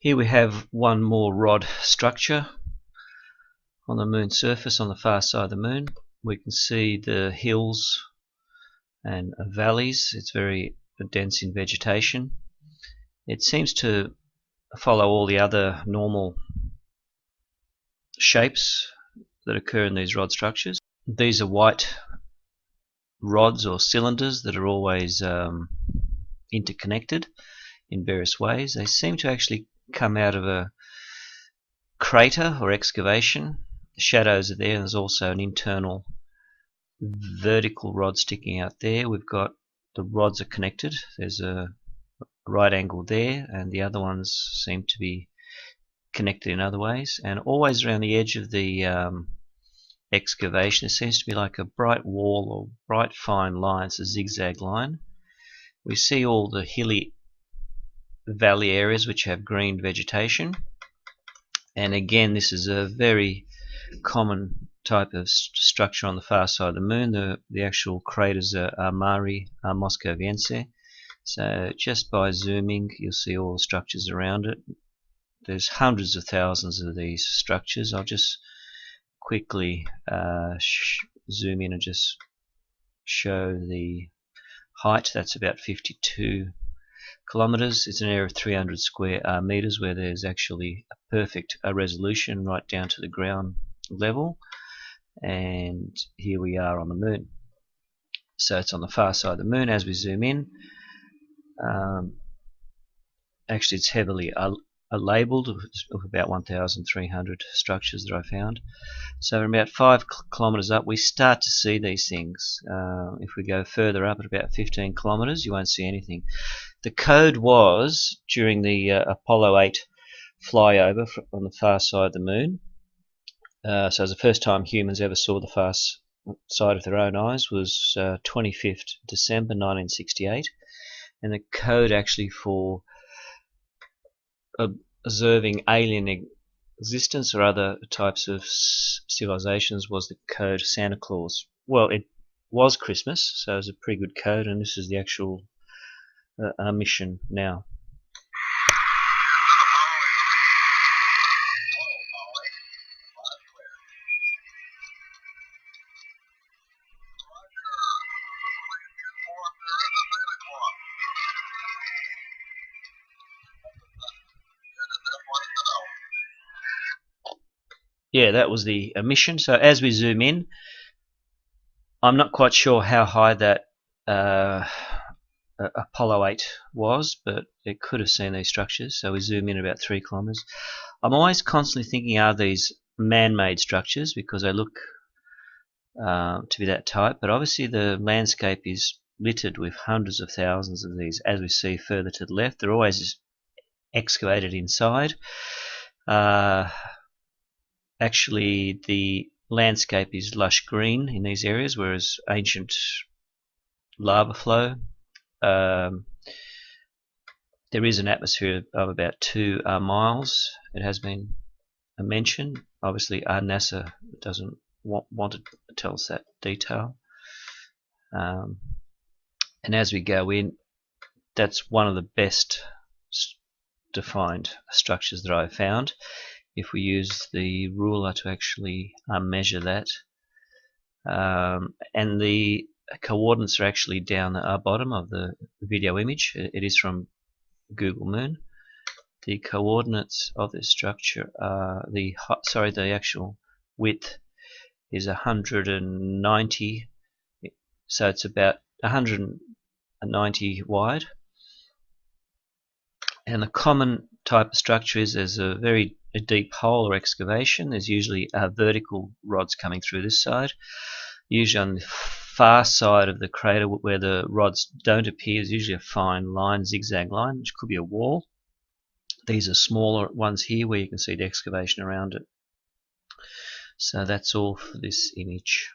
Here we have one more rod structure on the moon surface on the far side of the moon. We can see the hills and valleys. It's very dense in vegetation. It seems to follow all the other normal shapes that occur in these rod structures. These are white rods or cylinders that are always interconnected in various ways. They seem to actually come out of a crater or excavation. The shadows are there, and there's also an internal vertical rod sticking out there. We've got the rods are connected. There's a right angle there, and the other ones seem to be connected in other ways. And always around the edge of the excavation, there seems to be like a bright wall or bright fine line. It's a zigzag line. We see all the hilly valley areas which have green vegetation, and again this is a very common type of structure on the far side of the moon. The actual craters are mare, moscoviense. So just by zooming you'll see all the structures around it. There's hundreds of thousands of these structures. I'll just quickly zoom in and just show the height. That's about 52 kilometers. It's an area of 300 square meters where there's actually a perfect resolution right down to the ground level. And here we are on the moon. So it's on the far side of the moon. As we zoom in, actually it's heavily labelled, of about 1,300 structures that I found. So about 5 kilometers up we start to see these things. If we go further up at about 15 kilometers you won't see anything. The code was during the Apollo 8 flyover on the far side of the moon. So it was the first time humans ever saw the far side of their own eyes, was 25th December 1968, and the code actually for observing alien existence or other types of civilizations was the code Santa Claus. Well, it was Christmas, so it was a pretty good code, and this is the actual mission now. Yeah, that was the mission. So as we zoom in, I'm not quite sure how high that Apollo 8 was, but it could have seen these structures. So we zoom in about 3 kilometers. I'm always constantly thinking, are these man-made structures, because they look to be that type, but obviously the landscape is littered with hundreds of thousands of these. As we see further to the left, they're always excavated inside. Actually the landscape is lush green in these areas, whereas ancient lava flow, there is an atmosphere of about 2 miles. It has been mentioned. Obviously NASA doesn't want to tell us that detail, and as we go in, that's one of the best defined structures that I've found. If we use the ruler to actually measure that, and the coordinates are actually down the bottom of the video image. It is from Google Moon. The coordinates of this structure are the actual width is 190, so it's about 190 wide. And the common type of structure is there's a very deep hole or excavation. There's usually vertical rods coming through this side. Usually on the far side of the crater where the rods don't appear, there's usually a fine line, zigzag line, which could be a wall. These are smaller ones here where you can see the excavation around it. So that's all for this image.